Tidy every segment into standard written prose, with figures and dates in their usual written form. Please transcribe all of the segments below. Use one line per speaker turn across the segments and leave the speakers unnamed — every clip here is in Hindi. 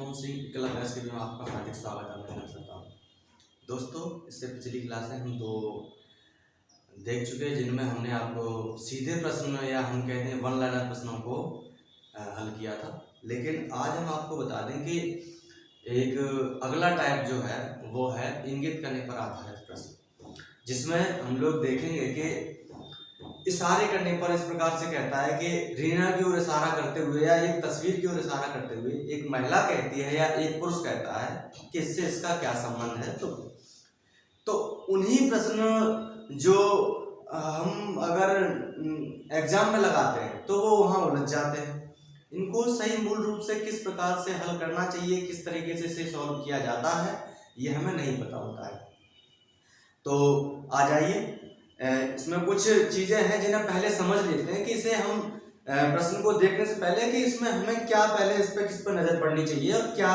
मनमोहन सिंह कला क्लास के में आपका हार्दिक स्वागत करता हूँ। दोस्तों, इससे पिछली क्लास में हम दो देख चुके हैं जिनमें हमने आपको सीधे प्रश्न या हम कहते हैं वन लाइनर प्रश्नों को हल किया था। लेकिन आज हम आपको बता दें कि एक अगला टाइप जो है वो है इंगित करने पर आधारित प्रश्न, जिसमें हम लोग देखेंगे कि इशारे करने पर इस प्रकार से कहता है कि रीना की ओर इशारा करते हुए या एक तस्वीर की ओर इशारा करते हुए एक महिला कहती है या एक पुरुष कहता है कि इससे इसका क्या संबंध है। तो उन्हीं प्रश्न जो हम अगर एग्जाम में लगाते हैं तो वो वहाँ उलझ जाते हैं। इनको सही मूल रूप से किस प्रकार से हल करना चाहिए, किस तरीके से इसे सॉल्व किया जाता है, ये हमें नहीं पता होता है। तो आ जाइए, इसमें कुछ चीज़ें हैं जिन्हें पहले समझ लेते हैं कि इसे हम प्रश्न को देखने से पहले कि इसमें हमें क्या पहले इस पर किस पर नज़र पड़नी चाहिए और क्या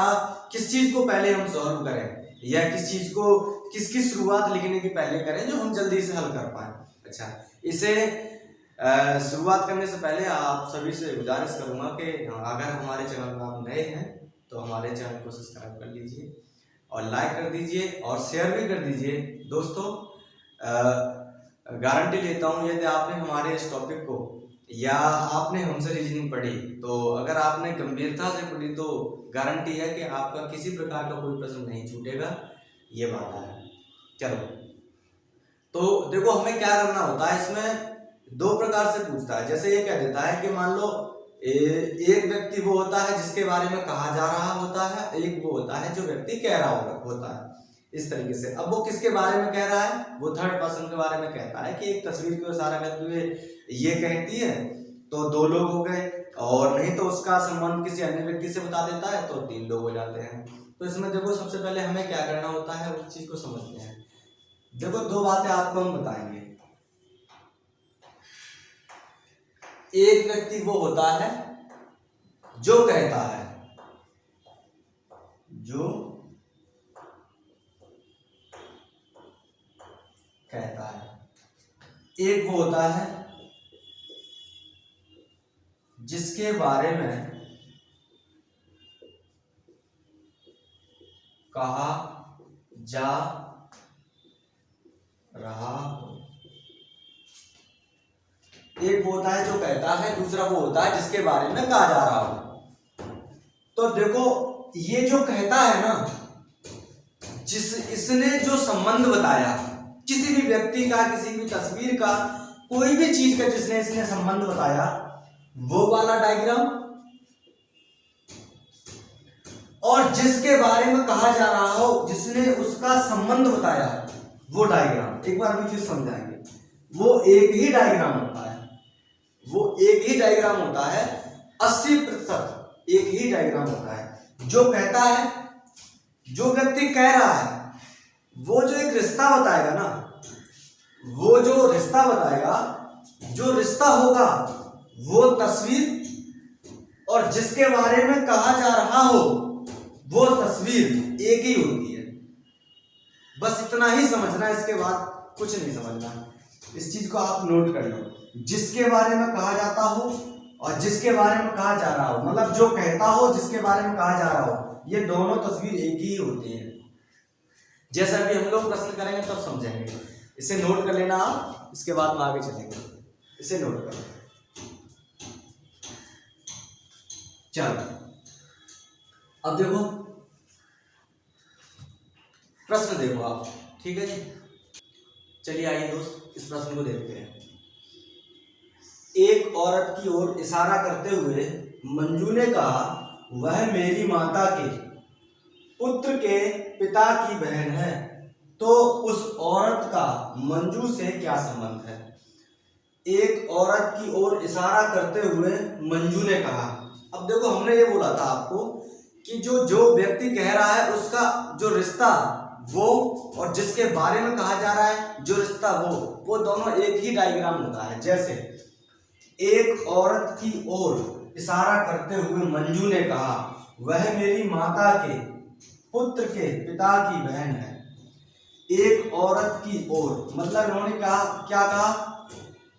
किस चीज़ को पहले हम सॉल्व करें या किस चीज़ को किसकी शुरुआत लिखने की पहले करें जो हम जल्दी से हल कर पाएँ। अच्छा, इसे शुरुआत करने से पहले आप सभी से गुजारिश करूँगा कि अगर हमारे चैनल पर आप नए हैं तो हमारे चैनल को सब्सक्राइब कर लीजिए और लाइक कर दीजिए और शेयर भी कर दीजिए। दोस्तों, गारंटी लेता हूँ यदि आपने हमारे इस टॉपिक को या आपने हमसे रीजनिंग पढ़ी तो अगर आपने गंभीरता से पढ़ी तो गारंटी है कि आपका किसी प्रकार का कोई प्रश्न नहीं छूटेगा, ये बात है। चलो, तो देखो हमें क्या करना होता है, इसमें दो प्रकार से पूछता है। जैसे ये कह देता है कि मान लो एक व्यक्ति वो होता है जिसके बारे में कहा जा रहा होता है, एक वो होता है जो व्यक्ति कह रहा होता है। इस तरीके से अब वो किसके बारे में कह रहा है, वो थर्ड पर्सन के बारे में कहता है कि एक तस्वीर को इशारा करते हुए ये कहती है तो दो लोग हो गए, और नहीं तो उसका संबंध किसी अन्य व्यक्ति से बता देता है तो तीन लोग हो जाते हैं। तो इसमें देखो सबसे पहले हमें क्या करना होता है उस चीज को समझते हैं। देखो दो बातें आपको हम बताएंगे। एक व्यक्ति वो होता है जो कहता है, जो कहता है, एक वो होता है जिसके बारे में कहा जा रहा हो। एक वो होता है जो कहता है, दूसरा वो होता है जिसके बारे में कहा जा रहा हो। तो देखो ये जो कहता है ना, इसने जो संबंध बताया किसी भी व्यक्ति का, किसी भी तस्वीर का, कोई भी चीज का जिसने इसने संबंध बताया वो वाला डायग्राम, और जिसके बारे में कहा जा रहा हो जिसने उसका संबंध बताया वो डायग्राम। एक बार हम फिर समझाएंगे। वो एक ही डायग्राम होता है, वो एक ही डायग्राम होता है, 80% एक ही डायग्राम होता है। जो कहता है, जो व्यक्ति कह रहा है, वो जो एक रिश्ता बताएगा ना, वो जो रिश्ता बताएगा, जो रिश्ता होगा वो तस्वीर, और जिसके बारे में कहा जा रहा हो वो तस्वीर एक ही होती है। बस इतना ही समझना, इसके बाद कुछ नहीं समझना। इस चीज को आप नोट कर लो। जिसके बारे में कहा जाता हो और जिसके बारे में कहा जा रहा हो, मतलब जो कहता हो, जिसके बारे में कहा जा रहा हो, ये दोनों तस्वीर एक ही होती है। जैसा भी हम लोग प्रश्न करेंगे तब समझेंगे। इसे नोट कर लेना आप, इसके बाद में आगे चलेंगे। इसे नोट करो। चलो अब देखो प्रश्न देखो आप, ठीक है जी। चलिए आइए दोस्त, इस प्रश्न को देखते हैं। एक औरत की ओर इशारा करते हुए मंजू ने कहा, वह मेरी माता के पुत्र के पिता की बहन है। तो उस औरत का मंजू से क्या संबंध है? एक औरत की ओर इशारा करते हुए मंजू ने कहा। अब देखो हमने ये बोला था आपको कि जो व्यक्ति कह रहा है उसका जो रिश्ता वो, और जिसके बारे में कहा जा रहा है जो रिश्ता वो दोनों एक ही डायग्राम होता है। जैसे एक औरत की ओर इशारा करते हुए मंजू ने कहा, वह मेरी माता के पुत्र के पिता की बहन है। एक औरत की ओर मतलब उन्होंने कहा, क्या कहा?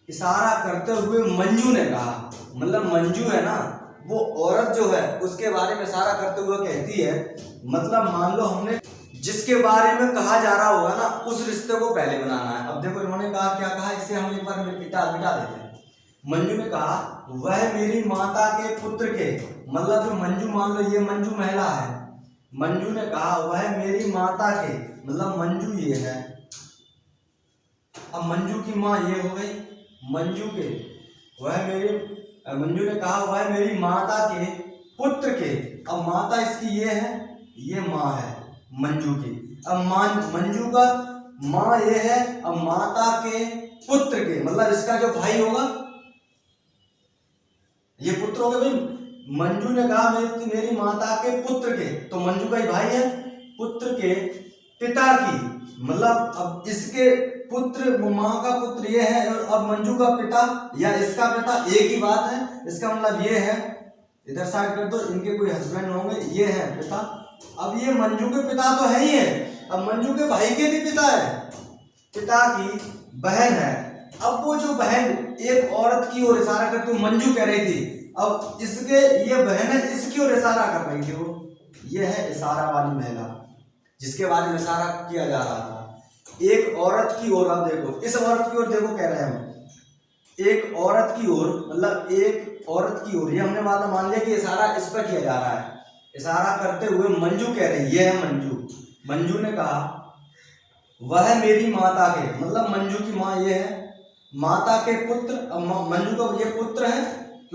इशारा करते हुए मंजू ने कहा, मतलब मंजू है ना,
वो औरत जो है उसके बारे में इशारा करते हुए कहती है, मतलब मान लो हमने जिसके बारे में कहा जा रहा होगा ना उस रिश्ते को पहले बनाना है। अब देखो इन्होंने कहा, क्या कहा, इसे हम एक बार मिटा देते हैं। मंजू ने कहा वह मेरी माता के पुत्र के, मतलब जो मंजू, मान लो ये मंजू महिला है, मंजू ने कहा वह मेरी माता के, मतलब मंजू ये है, अब मंजू की माँ ये हो गई, मंजू के, मंजू ने कहा वह मेरी माता के पुत्र के, अब माता इसकी ये है, ये माँ है मंजू की, अब मंजू का माँ ये है, अब माता के पुत्र के, मतलब इसका जो भाई होगा ये पुत्र हो गए भाई। मंजू ने कहा मेरी माता के पुत्र के, तो मंजू का ही भाई है, पुत्र के पिता की, मतलब अब इसके पुत्र, माँ का पुत्र ये है, अब मंजू का पिता या इसका पिता एक ही बात है, इसका मतलब ये है, इधर साइड कर दो, इनके कोई हस्बैंड होंगे, ये है पिता। अब ये मंजू के पिता तो है ही है, अब मंजू के भाई के भी पिता है, पिता की बहन है। अब वो जो बहन एक औरत की ओर इशारा करती हुई मंजू कह रही थी, अब इसके ये बहन है, इसकी ओर इशारा कर रही थी, वो ये है इशारा वाली महिला जिसके बारे में इशारा किया जा रहा था। एक औरत की ओर, अब देखो इस औरत की ओर, देखो कह रहे हैं हम एक औरत की ओर, मतलब एक औरत की ओर, ये हमने मान लिया कि इशारा इस पर किया जा रहा है। इशारा करते हुए मंजू कह रही, ये है मंजू। मंजू ने कहा वह मेरी माता के, मतलब मंजू की माँ ये है, माता के पुत्र, मंजू का ये पुत्र है,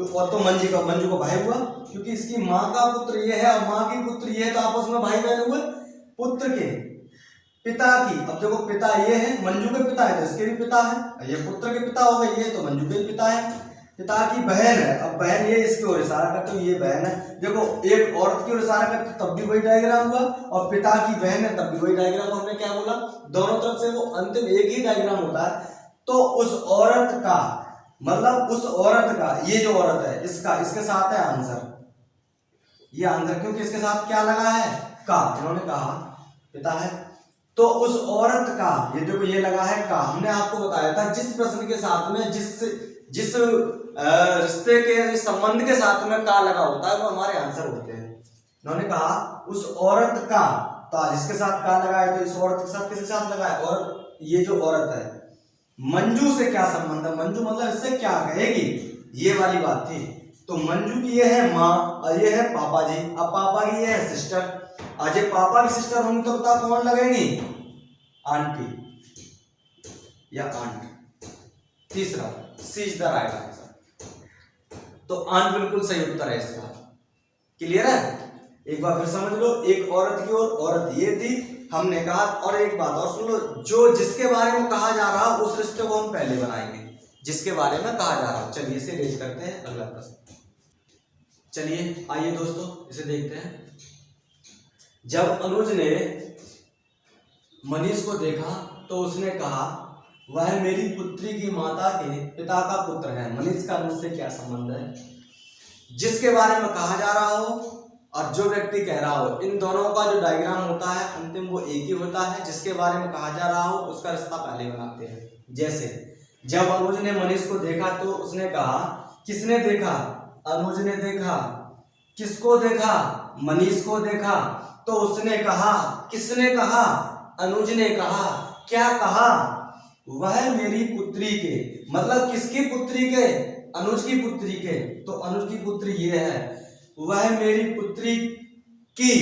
और तो मंजू का भाई हुआ, क्योंकि इसकी माँ का पुत्र ये है और माँ की पुत्र ये है, तो आपस में भाई बहन हुए। पुत्र के पिता की, अब देखो पिता ये है, मंजू के पिता है तो इसके भी पिता है, ये पुत्र के पिता हो गए, ये तो मंजू के पिता है। पिता की बहन है, अब बहन ये इसकी ओर इशारा करते हो, ये बहन है, देखो एक औरत की ओर इशारा करते तब भी वही डायग्राम हुआ, और पिता की बहन है तब भी वही डायग्राम। हमने क्या बोला, दोनों तरफ से वो अंतिम एक ही डायग्राम होता है। तो उस औरत का, मतलब उस औरत का, ये जो औरत है इसका, इसके साथ है आंसर, ये आंसर, क्योंकि इसके साथ क्या लगा है, का, इन्होंने कहा पिता है, तो उस औरत का, ये देखो ये लगा है का। हमने आपको बताया था जिस प्रश्न के साथ में जिस रिश्ते के संबंध के साथ में का लगा होता है वो हमारे आंसर होते हैं। इन्होंने कहा उस औरत का, तो जिसके साथ का लगा है तो इस औरत के साथ किसके साथ लगा है, और ये जो औरत है मंजू से क्या संबंध है, मंजू मतलब इससे क्या कहेगी, ये वाली बात थी। तो मंजू की ये है माँ और ये है पापा जी, अब पापा की ये है सिस्टर, आज ये पापा की सिस्टर होंगी तो बता कौन लगेंगी, आंटी या आंट। तीसरा सी इज द राइट आंसर, तो आंट बिल्कुल सही उत्तर है इसका। क्लियर है, एक बार फिर समझ लो, एक औरत की ओर, औरत ये थी, हमने कहा। और एक बात और सुन लो, जो जिसके बारे में कहा जा रहा उस रिश्ते को हम पहले बनाएंगे, जिसके बारे में कहा जा रहा। चलिए इसे रेज करते हैं, अगला प्रश्न। चलिए आइए दोस्तों इसे देखते हैं। जब अनुज ने मनीष को देखा तो उसने कहा वह मेरी पुत्री की माता के पिता का पुत्र है। मनीष का अनुज से क्या संबंध है, जिसके बारे में कहा जा रहा हो और जो व्यक्ति कह रहा हो, इन दोनों का जो डायग्राम होता है अंतिम वो एक ही होता है। जिसके बारे में कहा जा रहा हो उसका रिश्ता पहले बनाते हैं। जैसे जब अनुज ने मनीष को देखा तो उसने कहा, किसने देखा, अनुज ने देखा। किसको देखा, मनीष को देखा। तो उसने कहा, किसने कहा, अनुज ने कहा। क्या कहा, वह मेरी पुत्री के, मतलब किसकी पुत्री के, अनुज की पुत्री के। तो अनुज की पुत्री ये है, वह मेरी पुत्री की,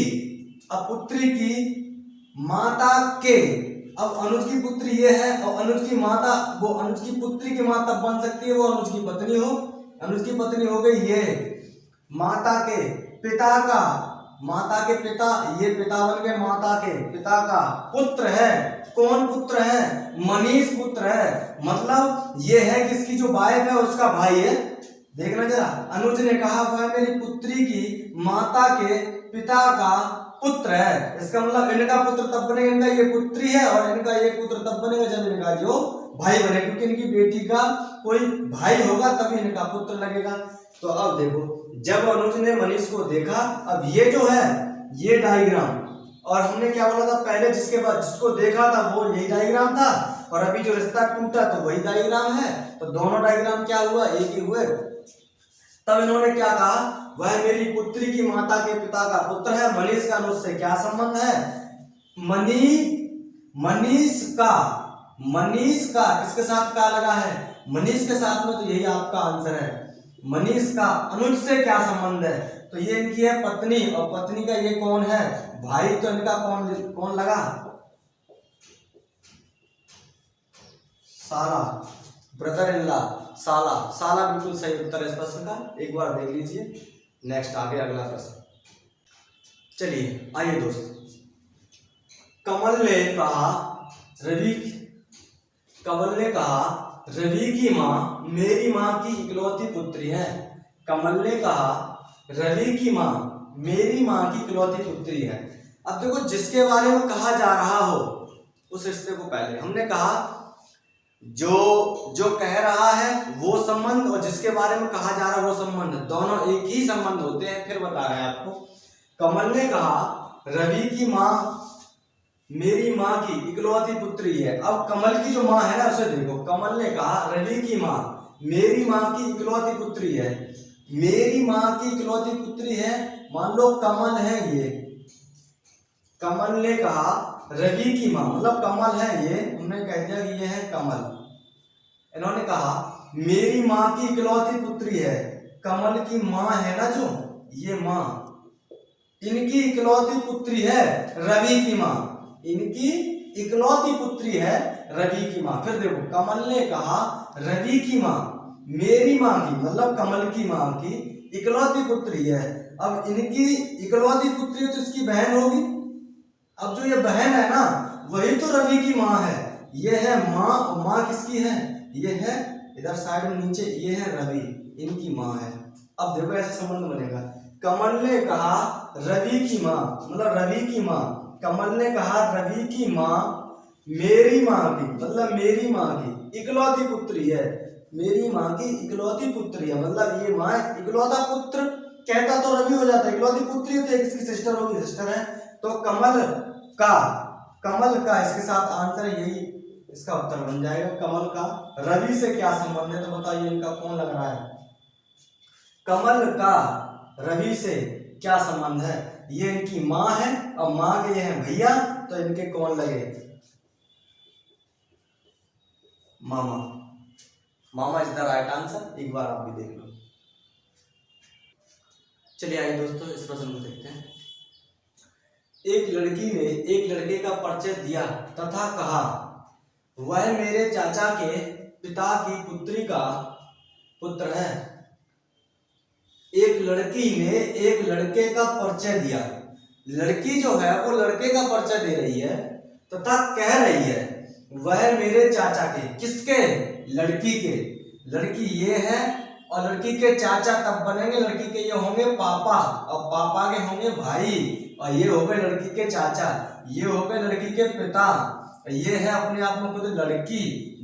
अब पुत्री की माता के। अब अनुज की पुत्री ये है और अनुज की माता, वो अनुज की पुत्री की माता बन सकती है, वो अनुज की पत्नी हो। अनुज की पत्नी हो गई ये, माता के पिता का, माता के पिता, ये पिता बन गए, माता के पिता का पुत्र है। कौन पुत्र है, मनीष पुत्र है। मतलब ये है किसकी जो वाइफ है उसका भाई है। देखना जरा, अनुज ने कहा वह मेरी पुत्री की माता के पिता का पुत्र है। इसका मतलब इनका पुत्र तब बनेगा, इनका ये पुत्री है और इनका ये पुत्र तब बनेगा जब इनका जो भाई बने, क्योंकि इनकी बेटी का कोई भाई होगा तभी इनका पुत्र लगेगा। तो अब देखो, जब अनुज ने मनीष को देखा, अब ये जो है ये डायग्राम, और हमने क्या बोला था पहले, जिसके बाद जिसको देखा था वो यही डायग्राम था, और अभी जो रिश्ता टूटा तो वही डायग्राम है। तो दोनों डायग्राम क्या हुआ, एक ही हुए। तब इन्होंने क्या कहा, वह मेरी पुत्री की माता के पिता का पुत्र है। मनीष का अनुज से क्या संबंध है, मनीष का किसके साथ का लगा है, मनीष के साथ में, तो यही आपका आंसर है। मनीष का अनुज से क्या संबंध है, तो ये इनकी है पत्नी, और पत्नी का ये कौन है, भाई, तो इनका कौन लगा, साला, ब्रदर इन लॉ, साला बिल्कुल सही उत्तर है इस प्रश्न का, एक बार देख लीजिए। नेक्स्ट आगे अगला प्रश्न, चलिए आइए दोस्त। कमल ने कहा रवि की माँ मेरी माँ की इकलौती पुत्री है। कमल ने कहा रवि की माँ मेरी माँ की इकलौती पुत्री है। अब देखो, जिसके बारे में कहा जा रहा हो उस रिश्ते को पहले हमने कहा, जो कह रहा है वो संबंध और जिसके बारे में कहा जा रहा है वो संबंध, दोनों एक ही संबंध होते हैं। फिर बता रहे हैं आपको, कमल ने कहा रवि की माँ मेरी माँ की इकलौती पुत्री है। अब कमल की जो माँ है ना उसे देखो, कमल ने कहा रवि की माँ मेरी माँ की इकलौती पुत्री है। मेरी माँ की इकलौती पुत्री है, मान लो कमल है ये, कमल ने कहा रवि की माँ, मतलब कमल है ये, हमने कह दिया कि ये है कमल। इन्होंने कहा मेरी माँ की इकलौती पुत्री है। कमल की माँ है ना जो, ये माँ, इनकी इकलौती पुत्री है रवि की माँ, इनकी इकलौती पुत्री है रवि की माँ। फिर देखो, कमल ने कहा रवि की माँ मेरी माँ की, मतलब कमल की माँ की इकलौती पुत्री है। अब इनकी इकलौती पुत्री तो इसकी बहन होगी। अब जो ये बहन है ना वही तो रवि की माँ है। ये है माँ, और माँ किसकी है, ये है इधर साइड में नीचे, ये है रवि, इनकी माँ है। अब देखो ऐसे संबंध बनेगा, कमल ने कहा रवि की माँ, मतलब रवि की माँ, कमल ने कहा रवि की माँ मेरी माँ की, मतलब मेरी माँ की इकलौती पुत्री है। मेरी माँ की इकलौती पुत्री है, मतलब ये माँ इकलौता पुत्र, कहता तो रवि हो जाता है, इकलौती पुत्री होती है, किसकी सिस्टर होगी, सिस्टर है। तो कमल का इसके साथ आंसर यही इसका उत्तर बन जाएगा। कमल का रवि से क्या संबंध है, तो बताइए इनका कौन लग रहा है, कमल का रवि से क्या संबंध है, ये इनकी माँ है और माँ के ये हैं भैया, तो इनके कौन लगे, मामा। मामा इज द राइट आंसर, एक बार आप भी देख लो।
चलिए आइए दोस्तों इस प्रश्न को देखते हैं।
एक लड़की ने एक लड़के का परिचय दिया तथा कहा वह मेरे चाचा के पिता की पुत्री का पुत्र है। एक लड़की ने एक लड़के का परिचय दिया, लड़की जो है वो लड़के का परिचय दे रही है तथा कह रही है वह मेरे चाचा के, किसके, लड़की के, लड़की ये है और लड़की के चाचा तब बनेंगे, लड़की के ये होंगे पापा और पापा के होंगे भाई, और ये हो गए लड़की के चाचा, ये हो गए लड़की के पिता। ये है अपने आप में खुद लड़की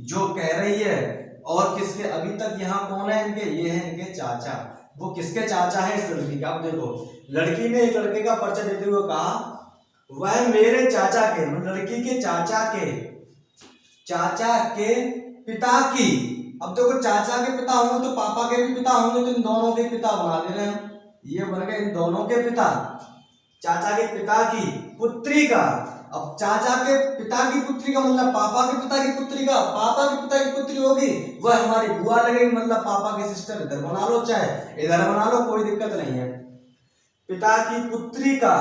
जो कह रही है, और किसके, अभी तक यहाँ कौन है इनके, ये है इनके चाचा। वो किसके चाचा है, इस लड़की का। अब देखो, लड़की ने एक लड़के का परिचय देते हुए कहा वह मेरे चाचा के, लड़की के चाचा के पिता की। अब देखो, चाचा के पिता होंगे तो पापा के भी पिता होंगे, तो इन दोनों के पिता बना दे रहे हैं, ये बन गए इन दोनों के पिता, चाचा के पिता की पुत्री का। अब चाचा के पिता की पुत्री का मतलब पापा के पिता की पुत्री का, पापा के पिता की पुत्री होगी वह हमारी बुआ लगेगी, मतलब पापा की सिस्टर। इधर बना लो चाहे इधर बना लो, कोई दिक्कत नहीं है। पिता की पुत्री का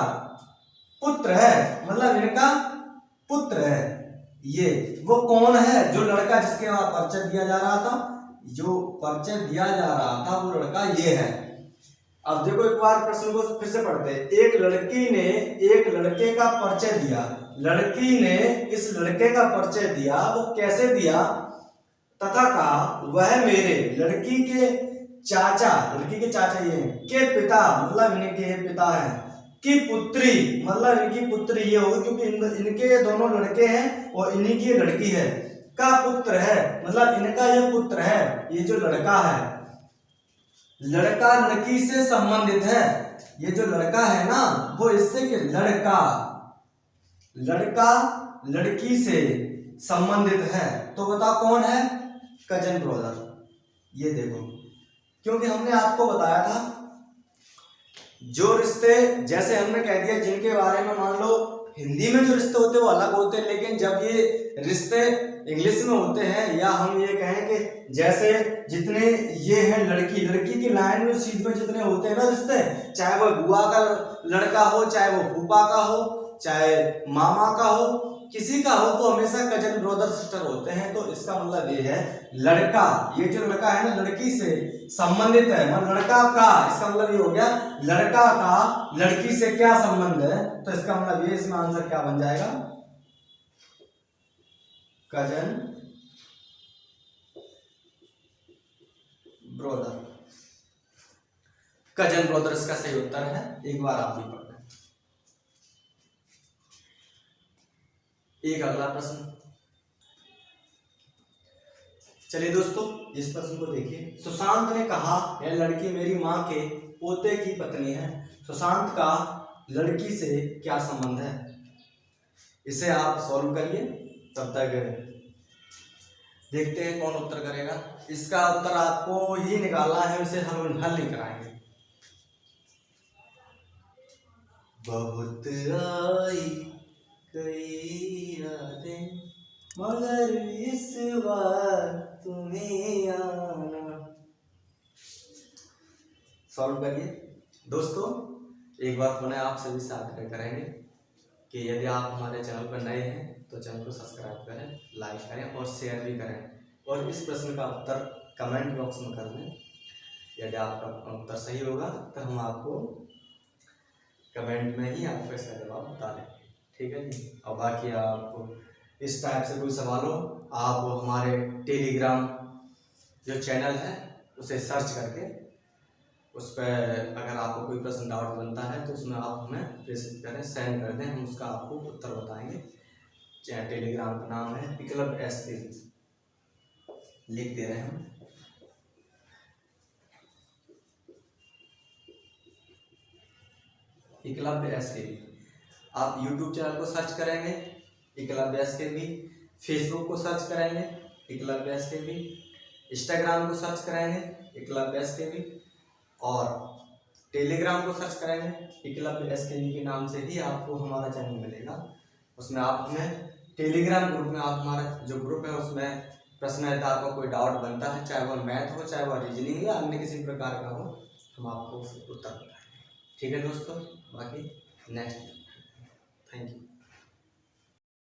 पुत्र है, मतलब इनका पुत्र है। ये वो कौन है, जो लड़का जिसके वहां परिचय दिया जा रहा था, जो परिचय दिया जा रहा था वो लड़का ये है। अब देखो एक बार प्रश्न को फिर से पढ़ते हैं। एक लड़की ने एक लड़के का परिचय दिया, लड़की ने इस लड़के का परिचय दिया, वो कैसे दिया, तथा कहा वह मेरे, लड़की के चाचा, लड़की के चाचा ये के पिता, मतलब इनके पिता हैं, की पुत्री, मतलब इनकी पुत्री ये होगी, क्योंकि इनके दोनों लड़के हैं और इन्हीं की लड़की है, का पुत्र है, मतलब इनका ये पुत्र है। ये जो लड़का है, लड़का लड़की से संबंधित है, ये जो लड़का है ना वो इससे के लड़का लड़की से संबंधित है। तो बताओ कौन है, कजन ब्रदर। ये देखो क्योंकि हमने आपको बताया था जो रिश्ते, जैसे हमने कह दिया जिनके बारे में मान लो हिंदी में जो रिश्ते होते हैं वो अलग होते हैं, लेकिन जब ये रिश्ते इंग्लिश में होते हैं, या हम ये कहें कि जैसे जितने ये हैं लड़की की लाइन में सीध में जितने होते हैं ना रिश्ते, चाहे वो बुआ का लड़का हो, चाहे वो फूफा का हो, चाहे मामा का हो, किसी का हो, तो हमेशा कजन ब्रदर सिस्टर होते हैं। तो इसका मतलब ये है लड़का, ये जो लड़का है ना लड़की से संबंधित है, मतलब लड़का का, इसका मतलब ये हो गया लड़का का लड़की से क्या संबंध है। तो इसका मतलब ये, इसमें आंसर क्या बन जाएगा, कजन ब्रदर। कजन ब्रदर इसका सही उत्तर है। एक बार आप भी पढ़ लें। एक अगला प्रश्न, चलिए दोस्तों इस प्रश्न को देखिए। सुशांत ने कहा यह लड़की मेरी माँ के पोते की पत्नी है। सुशांत का लड़की से क्या संबंध है? इसे आप सॉल्व करिए, तब तक देखते हैं कौन उत्तर करेगा। इसका उत्तर आपको ही निकालना है, इसे हम हल नहीं कराएंगे। बहुत आई कई रातें मगर इस बार तुम्हें आना। सॉल्व करिए दोस्तों। एक बार पुनः आप सभी से आग्रह करेंगे कि यदि आप हमारे चैनल पर नए हैं तो चैनल को सब्सक्राइब करें, लाइक करें और शेयर भी करें, और इस प्रश्न का उत्तर कमेंट बॉक्स में कर दें। यदि आपका उत्तर सही होगा तो हम आपको कमेंट में ही आपको इसका जवाब बता देंगे, ठीक है जी। और बाकी आप इस टाइप से कोई सवाल हो, आप हमारे टेलीग्राम जो चैनल है उसे सर्च करके उस पर अगर आपको कोई प्रश्न डाउट बनता है तो उसमें आप हमें प्रेषित करें, सेंड कर दें, हम उसका आपको उत्तर बताएंगे। टेलीग्राम का नाम है एकलव्य एसके, लिख दे रहे हैं हम। एकलव्य एसके। आप यूट्यूब चैनल को सर्च करेंगे एकलव्य एसके भी, फेसबुक को सर्च करेंगे एकलव्य एसके भी, इंस्टाग्राम को सर्च करेंगे एकलव्य एसके भी, और टेलीग्राम को सर्च करेंगे एकलव्य एसके के नाम से ही आपको हमारा चैनल मिलेगा। उसमें आप हमें टेलीग्राम ग्रुप में, आप हमारा जो ग्रुप है उसमें प्रश्न है, आपका कोई डाउट बनता है, चाहे वह मैथ हो, चाहे वह रीजनिंग या अन्य किसी प्रकार का हो, हम आपको उसका उत्तर बताएंगे, ठीक है दोस्तों। बाकी नेक्स्ट, थैंक यू।